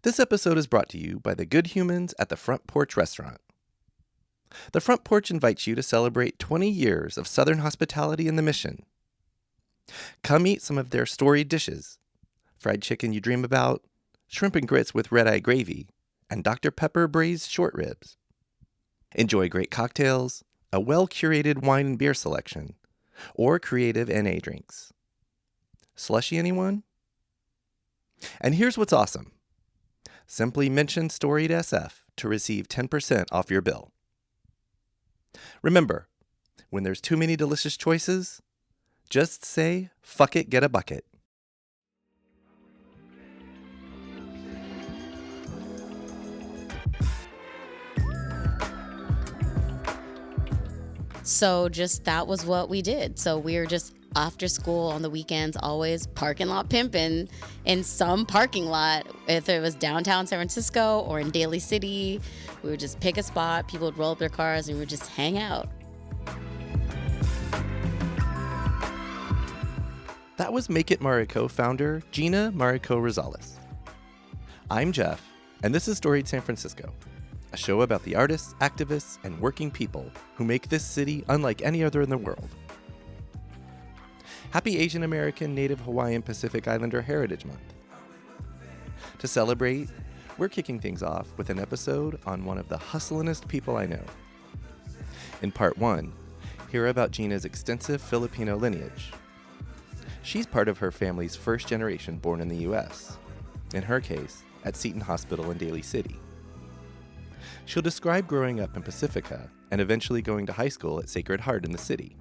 This episode is brought to you by the good humans at the Front Porch Restaurant. The Front Porch invites you to celebrate 20 years of Southern hospitality in the Mission. Come eat some of their storied dishes: fried chicken you dream about, shrimp and grits with red-eye gravy, and Dr. Pepper braised short ribs. Enjoy great cocktails, a well-curated wine and beer selection, or creative NA drinks. Slushy, anyone? And here's what's awesome. Simply mention Storied SF to receive 10% off your bill. Remember, when there's too many delicious choices, just say, "Fuck it, get a bucket." So just that was what we did. So we were just after school on the weekends, always parking lot pimping in some parking lot. If it was downtown San Francisco or in Daly City, we would just pick a spot. People would roll up their cars and we would just hang out. That was Make It Mariko founder Gina Mariko Rosales. I'm Jeff, and this is Storied San Francisco, a show about the artists, activists, and working people who make this city unlike any other in the world. Happy Asian American, Native Hawaiian, Pacific Islander Heritage Month. To celebrate, we're kicking things off with an episode on one of the hustlin'est people I know. In part 1, hear about Gina's extensive Filipino lineage. She's part of her family's first generation born in the U.S., in her case, at Seton Hospital in Daly City. She'll describe growing up in Pacifica and eventually going to high school at Sacred Heart in the city.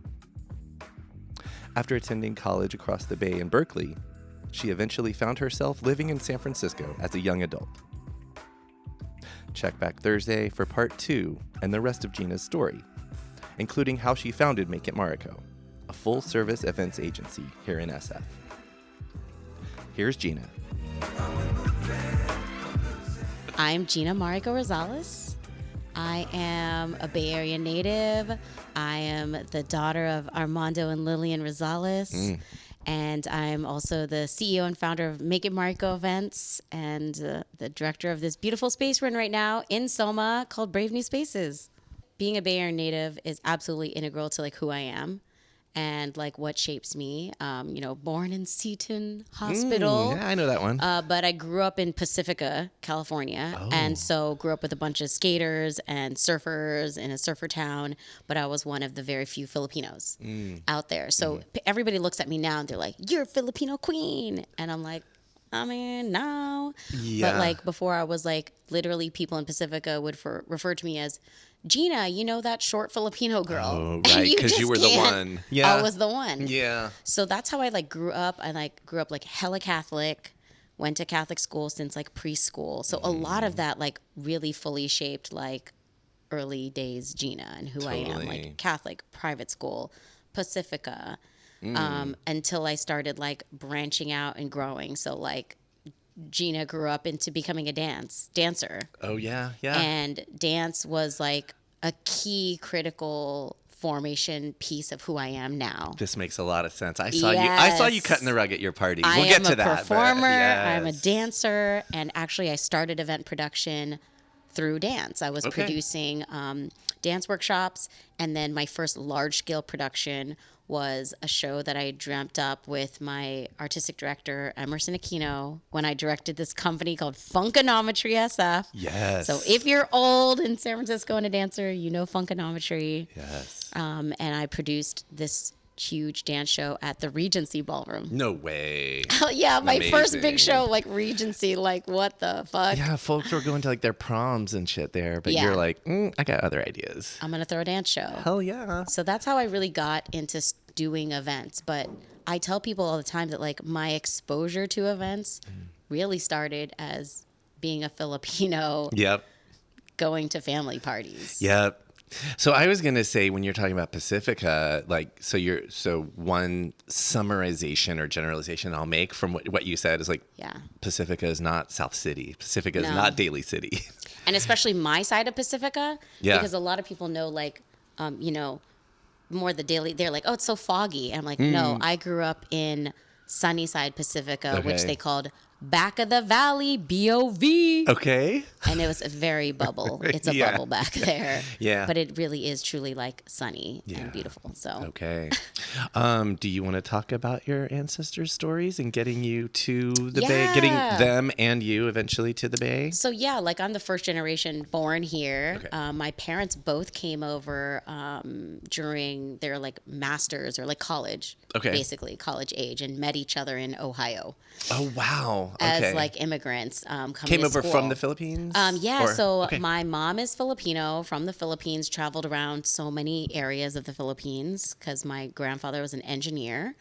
After attending college across the Bay in Berkeley, she eventually found herself living in San Francisco as a young adult. Check back Thursday for part 2 and the rest of Gina's story, including how she founded Make It Mariko, a full-service events agency here in SF. Here's Gina. I'm Gina Mariko Rosales. I am a Bay Area native. I am the daughter of Armando and Lillian Rosales. And I'm also the CEO and founder of Make It Mariko Events and the director of this beautiful space we're in right now in Soma called Brave New Spaces. Being a Bay Area native is absolutely integral to who I am and what shapes me. Born in Seton Hospital. Yeah, I know that one. But I grew up in Pacifica, California, and so grew up with a bunch of skaters and surfers in a surfer town, but I was one of the very few Filipinos out there. So everybody looks at me now and they're like, "You're a Filipino queen." And I'm like, I mean, no. Yeah. But before I was literally people in Pacifica would refer to me as Gina, that short Filipino girl. Oh, right, because you were the one. Yeah. I was the one. Yeah. So that's how I grew up. I grew up hella Catholic, went to Catholic school since preschool. So a lot of that really fully shaped early days Gina and who I am. Catholic, private school, Pacifica, until I started branching out and growing. So Gina grew up into becoming a dancer. Oh, yeah, yeah. And dance was a key critical formation piece of who I am now. This makes a lot of sense. I saw you cutting the rug at your party. We'll get to that. I'm a performer. Yes. I'm a dancer. And actually, I started event production through dance. I was producing dance workshops. And then my first large-scale production was a show that I dreamt up with my artistic director, Emerson Aquino, when I directed this company called Funkanometry SF. Yes. So if you're old in San Francisco and a dancer, you know Funkanometry. Yes. And I produced this huge dance show at the Regency Ballroom. No way. Hell yeah, my Amazing. first big show, Regency, what the fuck? Yeah, folks were going to their proms and shit there, but you're like, I got other ideas. I'm going to throw a dance show. Hell yeah. So that's how I really got into doing events. But I tell people all the time that my exposure to events really started as being a Filipino. Yep. Going to family parties. Yep. So I was going to say, when you're talking about Pacifica, so one summarization or generalization I'll make from what you said is Pacifica is not South City. Pacifica is not Daly City. And especially my side of Pacifica, because a lot of people know more the Daly, they're like, oh, it's so foggy. And I'm like, no, I grew up in Sunnyside Pacifica, which they called back of the valley, BOV. Okay. And it was a very bubble. It's a Yeah. bubble back there. Yeah. But it really is truly like sunny and beautiful. So Okay. Do you want to talk about your ancestors' stories and getting you to the Bay, getting them and you eventually to the Bay? So yeah, like I'm the first generation born here. Okay. My parents both came over during their like masters or like college, basically college age, and met each other in Ohio. Oh wow! As like immigrants coming came to over school. from the Philippines. My mom is Filipino from the Philippines. Traveled around so many areas of the Philippines because my grandfather was an engineer.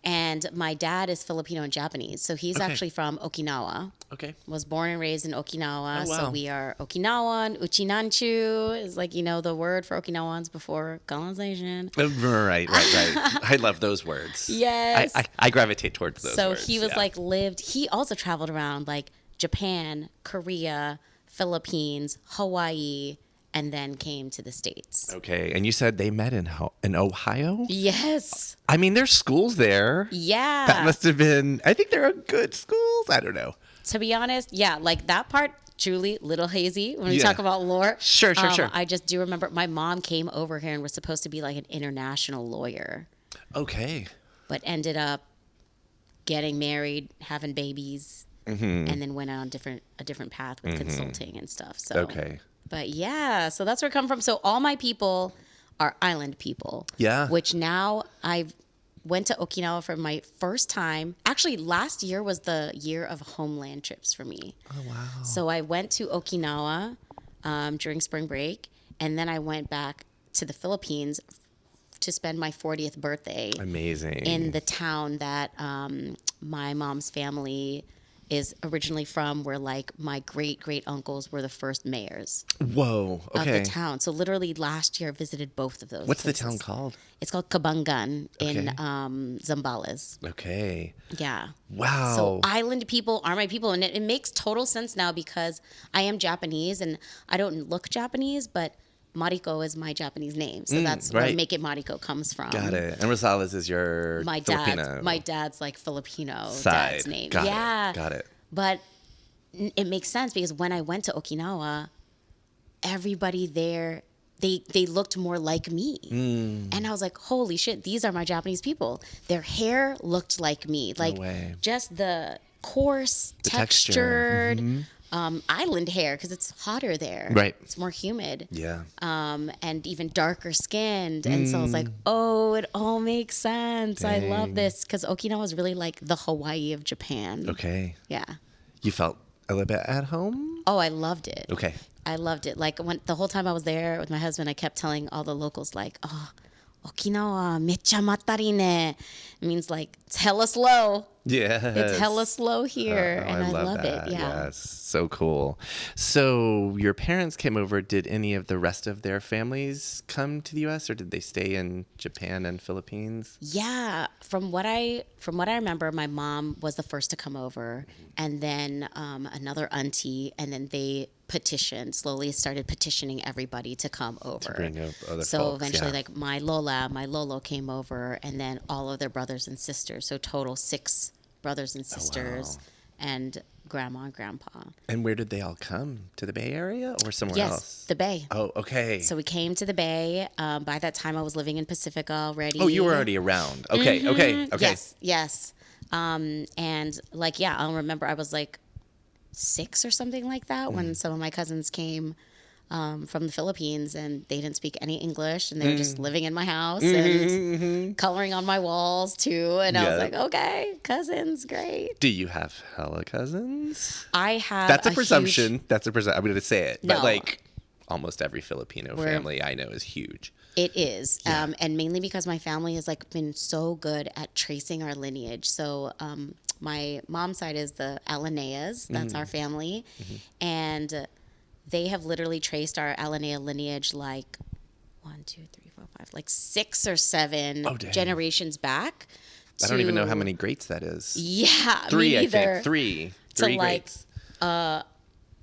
And my dad is Filipino and Japanese. So he's actually from Okinawa. Okay. Was born and raised in Okinawa. Oh, wow. So we are Okinawan. Uchinanchu is like, the word for Okinawans before colonization. Right. I love those words. Yes. I gravitate towards those words. So he was he also traveled around like Japan, Korea, Philippines, Hawaii, and then came to the States. Okay. And you said they met in Ohio? Yes. I mean, there's schools there. Yeah. That must have been, I think they're good schools. I don't know. To be honest, like that part, truly little hazy when we talk about lore. Sure. I just do remember my mom came over here and was supposed to be like an international lawyer. Okay. But ended up getting married, having babies, and then went on a different path with consulting and stuff. So But yeah, so that's where I come from. So all my people are island people. Yeah. Which now I went to Okinawa for my first time. Actually, last year was the year of homeland trips for me. Oh, wow. So I went to Okinawa during spring break, and then I went back to the Philippines to spend my 40th birthday. Amazing. In the town that my mom's family is originally from, where like my great uncles were the first mayors. Whoa. Okay. Of the town. So literally last year I visited both of those. What's places. the town called? It's called Kabangan in Zambales. Okay. Yeah. Wow. So island people are my people, and it makes total sense now because I am Japanese and I don't look Japanese, but Mariko is my Japanese name, so that's where Make It Mariko comes from. Got it. And Rosales is your Filipino. My dad's like Filipino side. Dad's name. Got it. But it makes sense because when I went to Okinawa, everybody there they looked more like me, and I was like, holy shit, these are my Japanese people. Their hair looked like me, like just the coarse, textured. Island hair because it's hotter there. Right. It's more humid. Yeah. And even darker skinned. And so I was like, oh, it all makes sense. Dang. I love this because Okinawa is really like the Hawaii of Japan. Okay. Yeah. You felt a little bit at home? Oh, I loved it. Okay. I loved it. Like the whole time I was there with my husband, I kept telling all the locals like, oh, Okinawa, mecha matari ne. It means like it's hella slow. Yeah. It's hella slow here. And I love it. Yeah. Yes. So cool. So your parents came over. Did any of the rest of their families come to the US, or did they stay in Japan and Philippines? Yeah. From what I remember, my mom was the first to come over, and then another auntie, and then they slowly started petitioning everybody to come over. To bring up other folks, eventually like my Lolo came over, and then all of their brothers and sisters. So total 6 brothers and sisters, and grandma and grandpa. And where did they all come? To the Bay Area or somewhere else? Yes, the Bay. Oh, okay. So we came to the Bay. By that time, I was living in Pacifica already. Oh, you were already around. Okay, okay. Yes. And like, I'll remember I was like 6 or something like that when some of my cousins came from the Philippines, and they didn't speak any English, and they were just living in my house and coloring on my walls too. And I was like, okay, cousins, great. Do you have hella cousins? I have. That's a presumption. That's a presumption. I'm going to say it. No. But like almost every Filipino family I know is huge. It is. Yeah. And mainly because my family has like been so good at tracing our lineage. So my mom's side is the Alaneas. That's our family. And they have literally traced our Alanea lineage like 1, 2, 3, 4, 5, like 6 or 7 generations back. I don't even know how many greats that is. Yeah, 3, me I neither. think. 3 to greats. Like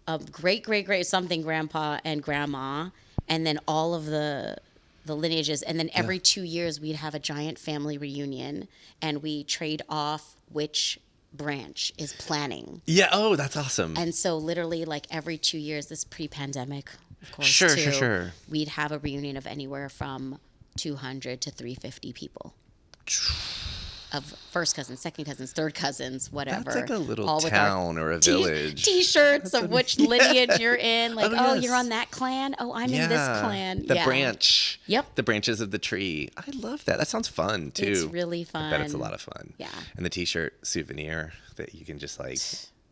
a great something grandpa and grandma, and then all of the lineages, and then every 2 years we'd have a giant family reunion, and we trade off which branch is planning. Yeah. Oh, that's awesome. And so literally like every 2 years, this pre-pandemic, of course, Sure. we'd have a reunion of anywhere from 200 to 350 people. Of first cousins, second cousins, third cousins, whatever. That's like a little all with town or a village. T-shirts of which lineage you're in. Like, yes. you're on that clan. Oh, I'm in this clan. The branch. Yep. The branches of the tree. I love that. That sounds fun, too. It's really fun. I bet it's a lot of fun. Yeah. And the T-shirt souvenir that you can just like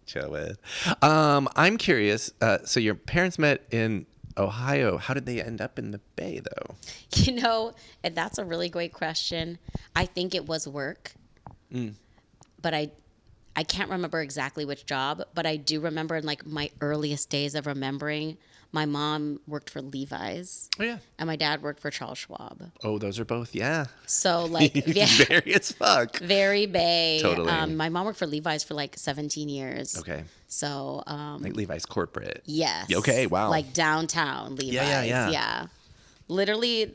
chill with. I'm curious. So your parents met in Ohio. How did they end up in the Bay, though? And that's a really great question. I think it was work. But I can't remember exactly which job, but I do remember in like my earliest days of remembering, my mom worked for Levi's. Oh, yeah. And my dad worked for Charles Schwab. Oh, those are both, yeah. So like, Very as fuck. Very Bay. Totally. My mom worked for Levi's for like 17 years. Okay. So, like Levi's corporate. yes. Okay, wow. Like downtown Levi's. Yeah. Literally,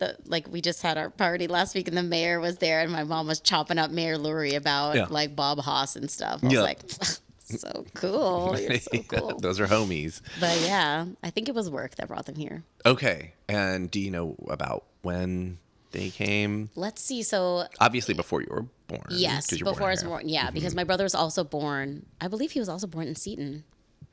we just had our party last week, and the mayor was there, and my mom was chopping up Mayor Lurie about like Bob Haas and stuff. I was like, so cool. You're so cool. Those are homies. But yeah, I think it was work that brought them here. Okay. And do you know about when they came? Let's see. So obviously before you were born. Yes, before I was born. Yeah, because my brother was also born. I believe he was also born in Seton.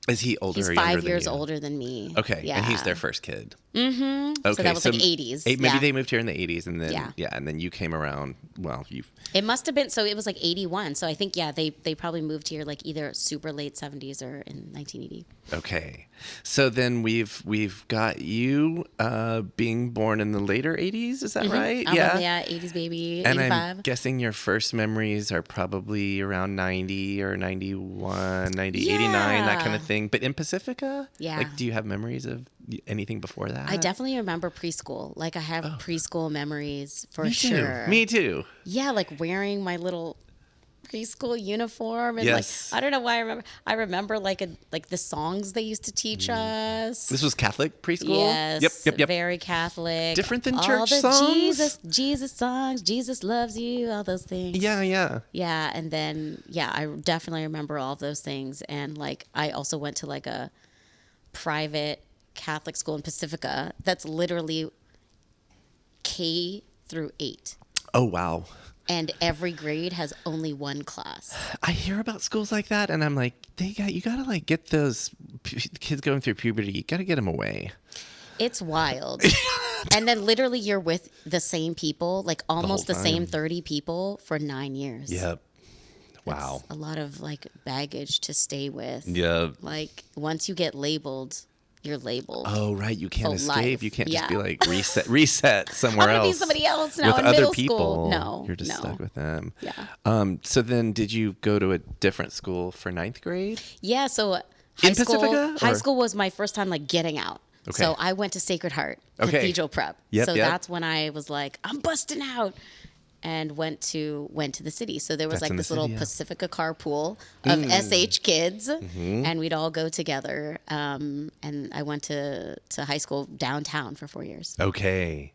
Is he older He's or younger 5 than years you? older than me. Okay. Yeah. And he's their first kid. Mm-hmm. Okay. So that was like 80s. Maybe they moved here in the 80s and then Yeah. and then you came around. Well, It must have been, so it was like 81. So I think they probably moved here like either super late 70s or in 1980. Okay. So then we've got you being born in the later 80s, is that right? Yeah, 80s baby, and 85. I'm guessing your first memories are probably around 90 or 91, 90, 89, that kind of thing. But in Pacifica? Yeah. Like, do you have memories of anything before that? I definitely remember preschool. Like, I have preschool memories for sure. Me too. Yeah, like wearing my little preschool uniform and Yes. like I don't know why I remember like the songs they used to teach us. This was Catholic preschool? Yes. Yep. Very Catholic. Different than all church the songs? Jesus songs, Jesus loves you, all those things. Yeah. Yeah, and then I definitely remember all of those things, and like I also went to like a private Catholic school in Pacifica that's literally K through 8. Oh, wow. And every grade has only one class. I hear about schools like that, and I'm like, you gotta like get those kids going through puberty. You gotta get them away. It's wild. And then literally you're with the same people, like almost the same 30 people for 9 years. Yep. Wow. That's a lot of like baggage to stay with. Yeah. Like once you get labeled, you're labeled. Oh, right. You can't For escape. life. You can't just Yeah. be like reset somewhere I'm else. gonna be somebody else now with in other middle people. school. No, You're just stuck with them. Yeah. So then did you go to a different school for 9th grade? Yeah. So In Pacifica, high or- school was my first time like getting out. Okay. So I went to Sacred Heart Cathedral Prep. Yep, so yep. that's when I was like, I'm busting out. And went to the city. So there was That's like in the this little city, yeah. Pacifica carpool of SH kids, and we'd all go together. And I went to high school downtown for 4 years. Okay.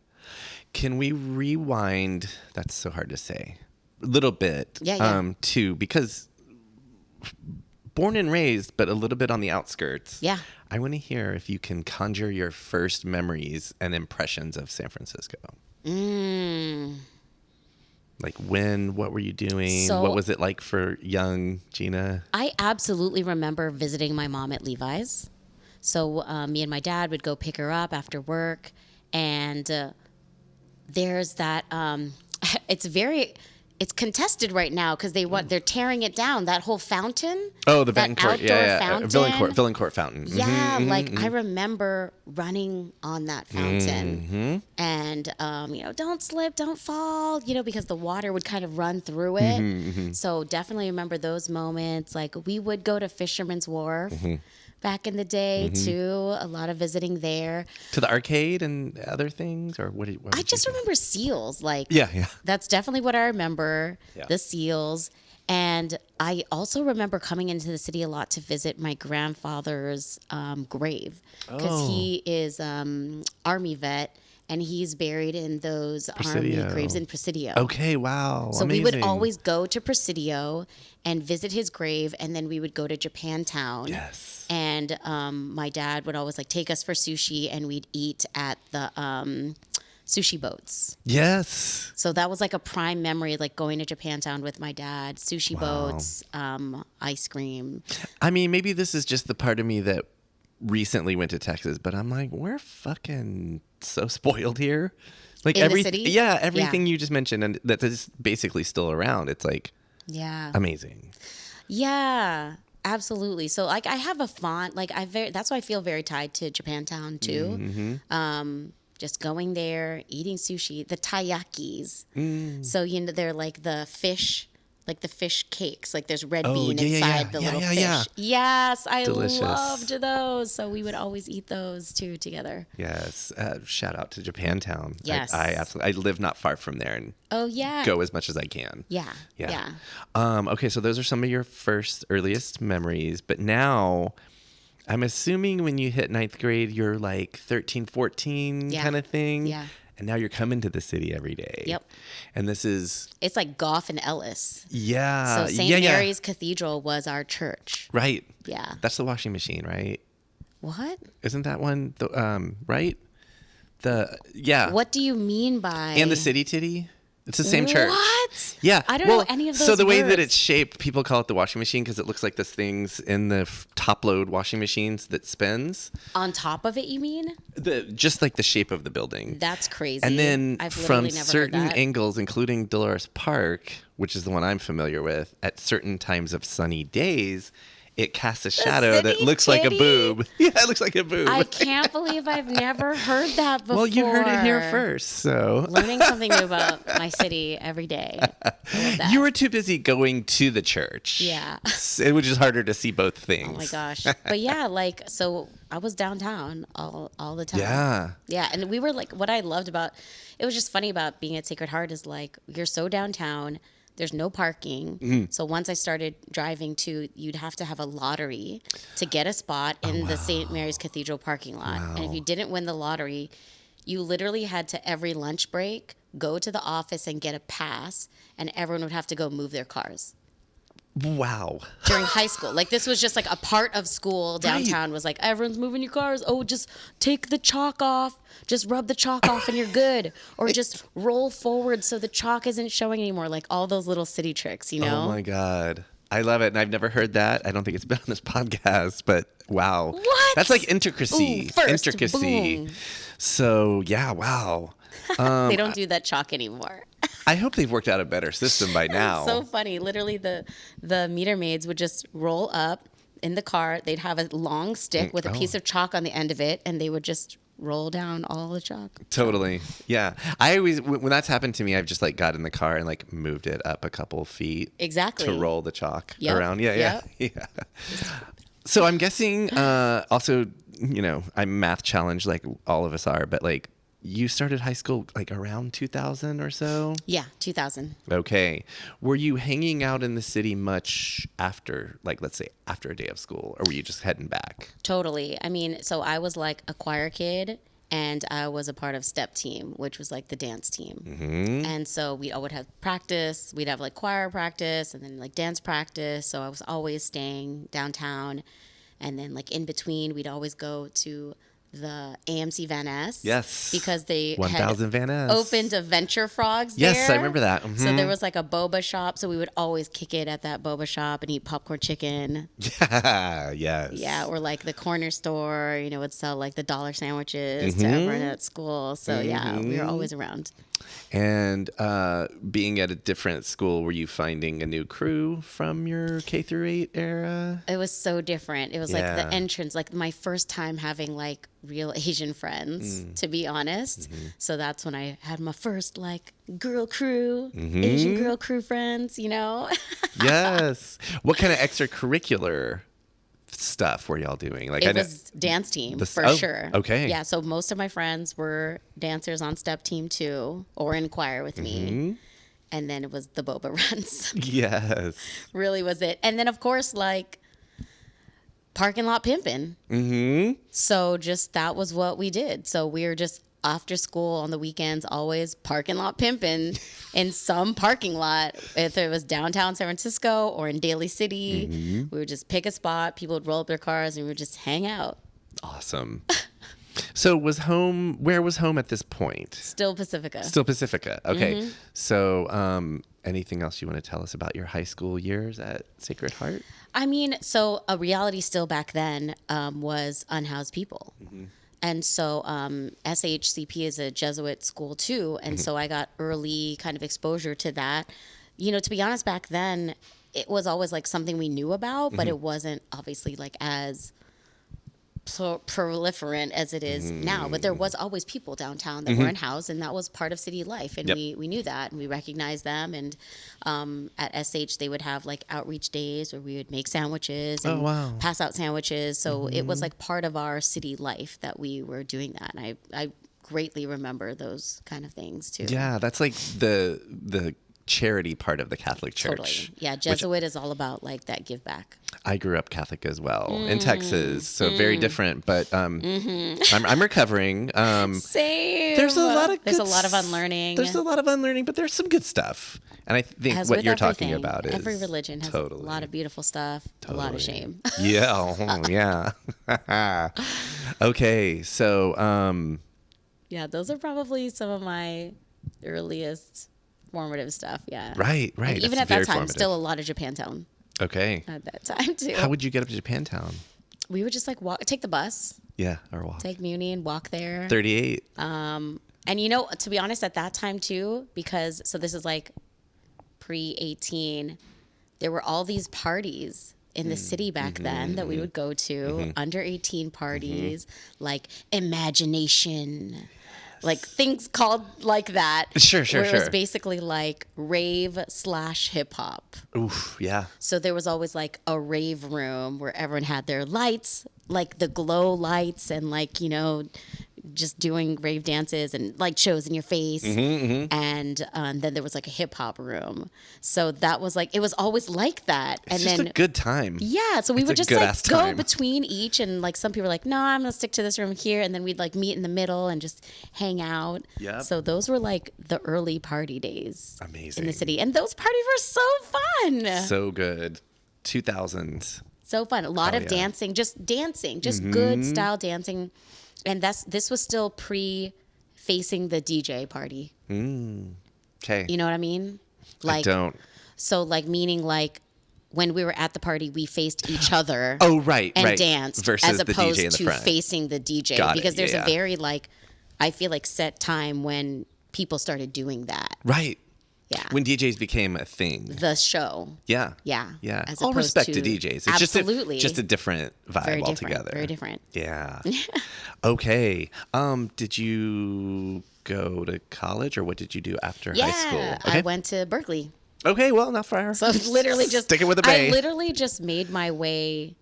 Can we rewind? That's so hard to say. A little bit. Yeah. To because born and raised, but a little bit on the outskirts. Yeah. I want to hear if you can conjure your first memories and impressions of San Francisco. Like when, what were you doing? So- what was it like for young Gina? I absolutely remember visiting my mom at Levi's. So me and my dad would go pick her up after work, and there's that. It's contested right now because they're tearing it down. That whole fountain. Oh, the that Betancourt. Yeah. fountain. Villancourt fountain. Yeah, I remember running on that fountain, and don't slip, don't fall, because the water would kind of run through it. So definitely remember those moments. Like we would go to Fisherman's Wharf back in the day too. A lot of visiting there. To the arcade and other things, or what? I just remember seals. Like Yeah. that's definitely what I remember. Yeah. The seals. And I also remember coming into the city a lot to visit my grandfather's grave because he is Army vet, and he's buried in those army Presidio. graves in Presidio. Okay, wow. So amazing. we would always go to Presidio and visit his grave, and then we would go to Japantown. Yes. And my dad would always like take us for sushi, and we'd eat at the sushi boats. Yes. So that was like a prime memory, like going to Japantown with my dad, sushi boats, ice cream. I mean, maybe this is just the part of me that recently went to Texas, but I'm like, we're fucking so spoiled here. Like In the city? everything Yeah. you just mentioned, and that is basically still around. It's like amazing. Yeah, absolutely. So like I have a fond, like that's why I feel very tied to Japantown too. Just going there, eating sushi, the taiyakis. So they're like the fish cakes. Like there's red bean inside the little fish. Yeah. Yes, I Delicious. loved those. So we would always eat those too together. Yes. Shout out to Japantown. Yes. I absolutely. I live not far from there and Oh yeah. go as much as I can. Yeah. Okay, so those are some of your first earliest memories, but now I'm assuming when you hit 9th grade, you're like 13, 14 kind of thing. Yeah. And now you're coming to the city every day. Yep. And this is... It's like Goff and Ellis. Yeah. So St. Mary's Cathedral was our church. Right. Yeah. That's the washing machine, right? What? Isn't that one, right? What do you mean by... And the city titty? It's the same church. What? Yeah. I don't know any of those So the way that words. it's shaped, people call it the washing machine because it looks like this thing's in the top load washing machines that spins. On top of it, you mean? Just like the shape of the building. That's crazy. And then I've from literally never certain heard that. angles, including Dolores Park, which is the one I'm familiar with, at certain times of sunny days, it casts a shadow that city looks like a titty? boob. Yeah, it looks like a boob. I can't believe I've never heard that before. Well, you heard it here first, so. Learning something new about my city every day. I love that. You were too busy going to the church. Yeah. It was just harder to see both things. Oh my gosh. But yeah, so I was downtown all the time. Yeah. Yeah. And we were like, what I loved about, it was just funny about being at Sacred Heart is like, you're so downtown. There's no parking. Mm-hmm. So once I started driving you'd have to have a lottery to get a spot in the St. Mary's Cathedral parking lot. And if you didn't win the lottery, you literally had to every lunch break go to the office and get a pass, and everyone would have to go move their cars. Wow. During high school. Like this was just like a part of school downtown was like, everyone's moving your cars. Oh, just take the chalk off. Just rub the chalk off and you're good. Or just roll forward so the chalk isn't showing anymore. Like all those little city tricks, you know? Oh my God. I love it. And I've never heard that. I don't think it's been on this podcast, but wow. What? That's like intricacy. Ooh, first, intricacy. boom. So yeah, wow. They don't do that chalk anymore. I hope they've worked out a better system by now. It's so funny. Literally the meter maids would just roll up in the car. They'd have a long stick with a piece of chalk on the end of it, and they would just roll down all the chalk. Totally. Yeah. I always, when that's happened to me, I've just like got in the car and like moved it up a couple feet. Exactly. To roll the chalk Yep. around. Yeah. So I'm guessing also, I'm math challenged like all of us are, but like you started high school like around 2000 or so? Yeah, 2000. Okay. Were you hanging out in the city much after, like, let's say after a day of school, or were you just heading back? Totally. I mean, so I was like a choir kid, and I was a part of step team, which was like the dance team. Mm-hmm. And so we would have practice. We'd have like choir practice and then like dance practice. So I was always staying downtown. And then like in between, we'd always go to the AMC Van Ness. Yes. Because they 1000 Van Ness. opened a Venture Frogs there. Yes, I remember that. Mm-hmm. So there was like a boba shop. So we would always kick it at that boba shop and eat popcorn chicken. Yeah, yes. Yeah, or like the corner store, would sell like the dollar sandwiches to everyone at school. So yeah, we were always around. And being at a different school, were you finding a new crew from your K through 8 era? It was so different. It was like the Yeah. entrance, like my first time having like real Asian friends, to be honest. So that's when I had my first like girl crew, Asian girl crew friends, Yes. What kind of extracurricular stuff were y'all doing? Like It was dance team for sure. Okay. Yeah, so most of my friends were dancers on step team too, or in choir with me. And then it was the boba runs. Yes. Really was it. And then of course, like parking lot pimping. Mm-hmm. So just that was what we did. So we were just after school on the weekends, always parking lot pimping in some parking lot. If it was downtown San Francisco or in Daly City, we would just pick a spot. People would roll up their cars and we would just hang out. Awesome. So where was home at this point? Still Pacifica. Still Pacifica. Okay. So anything else you want to tell us about your high school years at Sacred Heart? I mean, so a reality still back then was unhoused people. And so SHCP is a Jesuit school too. And so I got early kind of exposure to that. You know, to be honest, back then, it was always like something we knew about, but it wasn't obviously like as proliferant as it is now. But there was always people downtown that were unhoused, and that was part of city life. And we knew that, and we recognized them. And at SH, they would have like outreach days where we would make sandwiches and pass out sandwiches. So it was like part of our city life that we were doing that. And I greatly remember those kind of things too. Yeah, that's like the charity part of the Catholic Church. Totally. Yeah, Jesuit is all about like that give back. I grew up Catholic as well in Texas, so very different. But I'm recovering. Same. There's a lot of unlearning. There's a lot of unlearning, but there's some good stuff. And I think As what with you're everything, talking about is every religion has a lot of beautiful stuff, a lot of shame. Yeah. Yeah. Okay. So. Yeah, those are probably some of my earliest formative stuff. Yeah. Right. And even That's at that very time, formative. still a lot of Japantown. Okay. At that time too. How would you get up to Japantown? We would just like take the bus, Yeah, or walk. take Muni and walk there. 38. And you know, to be honest, at that time too, because so this is like pre-18, there were all these parties in the city back then that we would go to, under 18 parties, like Imagination, like things called like that. Sure. Where it was basically like rave / hip hop. Oof, yeah. So there was always like a rave room where everyone had their lights, like the glow lights, and like, you know, just doing rave dances and like shows in your face. And then there was like a hip hop room. So that was like, it was always like that. It's and just then a good time. yeah, so we It's would a just like good-ass go time. between each, and like some people were like, no, I'm gonna stick to this room here, and then we'd like meet in the middle and just hang out. Yep. So those were like the early party days. Amazing. In the city, and those parties were so fun. So good. 2000s. So fun. A lot of yeah. dancing, just good style dancing. And this was still pre-facing the DJ party. Okay. You know what I mean? I don't. So like meaning like when we were at the party, we faced each other. Oh, right. And danced Versus as the DJ opposed in the to front. facing the DJ. Got it. Because there's Yeah. a very like, I feel like set time when people started doing that. Right. Yeah. When DJs became a thing. The show. Yeah. Yeah. Yeah. As All opposed respect to, to DJs. It's absolutely. just a different vibe Very different. altogether. Very different. Yeah. Okay. Did you go to college, or what did you do after high school? Yeah. Okay. I went to Berkeley. Okay, well, not far. So literally just sticking with the Bay. I literally just made my way,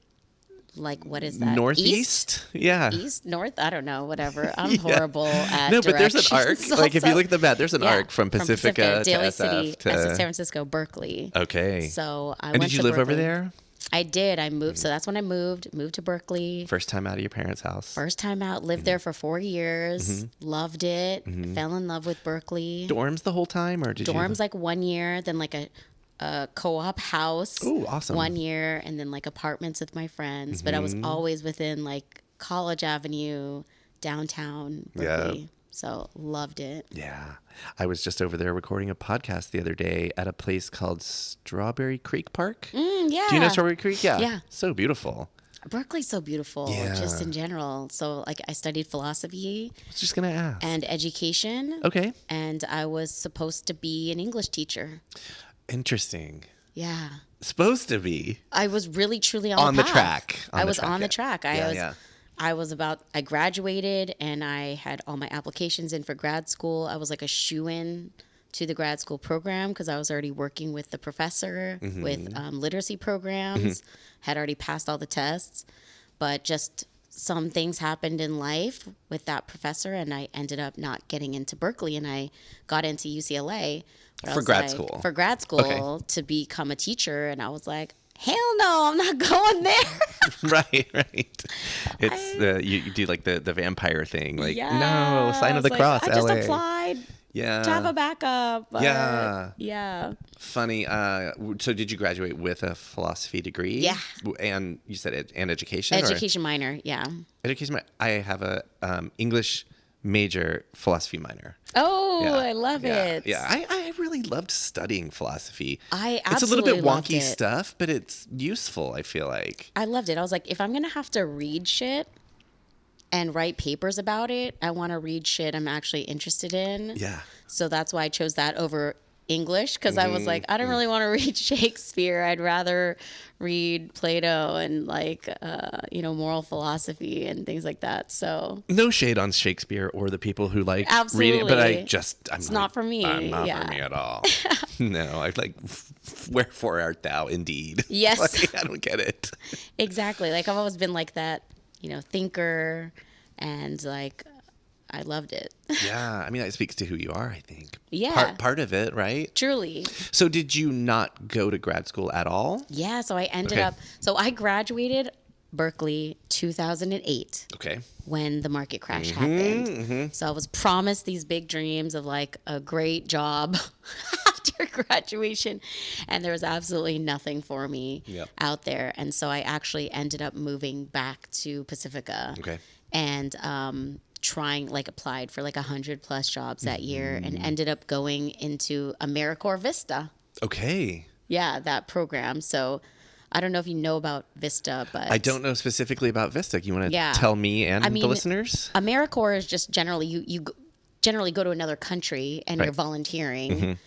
like, what is that? Northeast? Yeah. East, north? I don't know, whatever. I'm horrible at No, but there's an arc. directions Like if you also. look at the map, there's an Yeah, arc from Pacifica to Daly SF City, to San Francisco, Berkeley. Okay. So I And went did you to live over Berkeley. there? I did. I moved. So that's when I moved to Berkeley. First time out of your parents' house. First time out, lived there for 4 years, loved it, Mm-hmm. fell in love with Berkeley. Dorms the whole time, or did you? Dorms like 1 year, then like a co-op house. Ooh, awesome. 1 year, and then like apartments with my friends. But I was always within like College Avenue, downtown Berkeley. Yeah. So loved it. Yeah. I was just over there recording a podcast the other day at a place called Strawberry Creek Park. Yeah. Do you know Strawberry Creek? Yeah. Yeah. So beautiful. Berkeley's so beautiful, Yeah. just in general. So like I studied philosophy I was just going to ask. and education. Okay. And I was supposed to be an English teacher. Interesting. Yeah. Supposed to be. I was really truly On the the path. track. I was on the track. Yeah. I graduated and I had all my applications in for grad school. I was like a shoo-in to the grad school program because I was already working with the professor with literacy programs, had already passed all the tests, but just some things happened in life with that professor and I ended up not getting into Berkeley and I got into UCLA. But I For was grad like- school. For grad school Okay. to become a teacher. And I was like, hell no, I'm not going there. Right. It's you do like the vampire thing. Like, Yeah. no, sign of the Like, cross, I just LA. applied Yeah. to have a backup. But Yeah. Funny. So did you graduate with a philosophy degree? Yeah. And you said and education? Education minor, yeah. Education. I have a English major, philosophy minor. Oh, Yeah. I love it. Yeah, I really loved studying philosophy. I It's a little absolutely bit loved wonky it. stuff, but it's useful, I feel like. I loved it. I was like, if I'm going to have to read shit and write papers about it, I want to read shit I'm actually interested in. Yeah. So that's why I chose that over English, because I was like, I don't really want to read Shakespeare. I'd rather read Plato and like, moral philosophy and things like that. So No shade on Shakespeare or the people who like absolutely, reading, but it's not for me. Not for me at all. No, I like, wherefore art thou indeed? Yes. Like, I don't get it. Exactly. Like I've always been like that, thinker, and like I loved it. Yeah, I mean that speaks to who you are, I think. Yeah. Part of it, right? Truly. So did you not go to grad school at all? Yeah, so I ended up, I graduated Berkeley 2008 Okay. when the market crash happened. So I was promised these big dreams of like a great job after graduation, and there was absolutely nothing for me out there. And so I actually ended up moving back to Pacifica. Okay. And applied for like 100+ jobs that year, and ended up going into AmeriCorps Vista. Okay. Yeah, that program. So I don't know if you know about Vista, but I don't know specifically about Vista. You want to tell me and the listeners? AmeriCorps is just generally you generally go to another country and you're volunteering.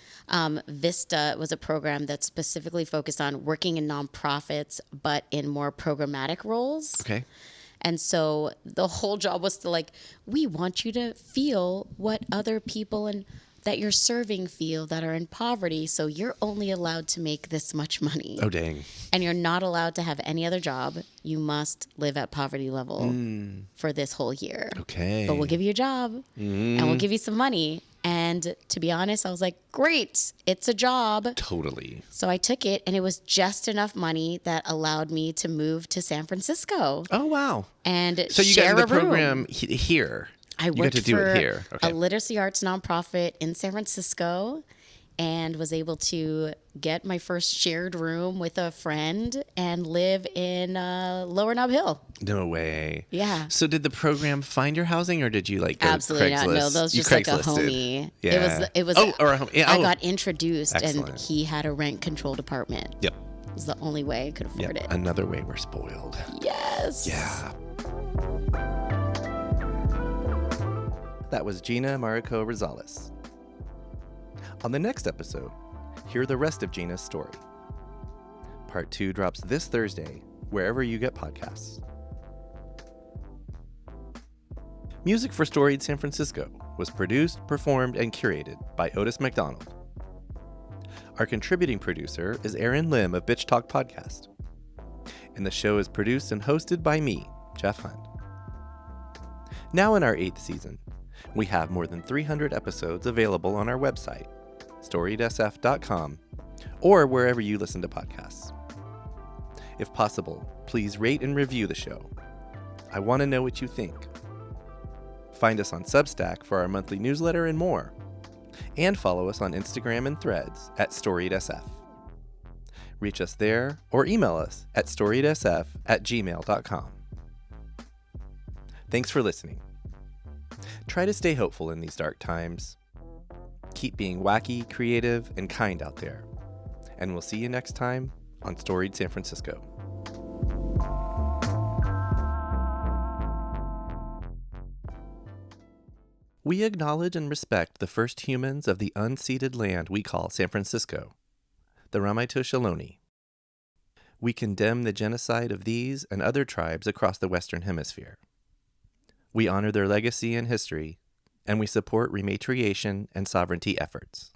Vista was a program that specifically focused on working in nonprofits, but in more programmatic roles. Okay. And so the whole job was to we want you to feel what other people and that you're serving feel that are in poverty. So you're only allowed to make this much money. Oh, dang. And you're not allowed to have any other job. You must live at poverty level for this whole year. Okay. But we'll give you a job and we'll give you some money. And to be honest, I was like, great, it's a job. Totally. So I took it, and it was just enough money that allowed me to move to San Francisco. Oh, wow. And so you share got the a room. program here. I worked to do for it here. Okay. a literacy arts nonprofit in San Francisco, and was able to get my first shared room with a friend and live in Lower Nob Hill. No way. Yeah. So did the program find your housing, or did you like go Absolutely Craigslist? not. No, that was just like a homie. Yeah. It was. Oh, or a homie. Yeah. I got introduced, Excellent. and he had a rent controlled apartment. Yep. It was the only way I could afford it. Another way we're spoiled. Yes. Yeah. That was Gina Mariko Rosales. On the next episode, hear the rest of Gina's story. Part 2 drops this Thursday, wherever you get podcasts. Music for Storied San Francisco was produced, performed, and curated by Otis McDonald. Our contributing producer is Aaron Lim of Bitch Talk Podcast. And the show is produced and hosted by me, Jeff Hunt. Now in our 8th season, we have more than 300 episodes available on our website, storiedsf.com, or wherever you listen to podcasts. If possible, please rate and review the show. I want to know what you think. Find us on Substack for our monthly newsletter and more. And follow us on Instagram and Threads at storiedsf. Reach us there or email us at storiedsf@gmail.com. Thanks for listening. Try to stay hopeful in these dark times. Keep being wacky, creative, and kind out there. And we'll see you next time on Storied San Francisco. We acknowledge and respect the first humans of the unceded land we call San Francisco, the Ramaytush Ohlone. We condemn the genocide of these and other tribes across the Western Hemisphere. We honor their legacy and history, and we support rematriation and sovereignty efforts.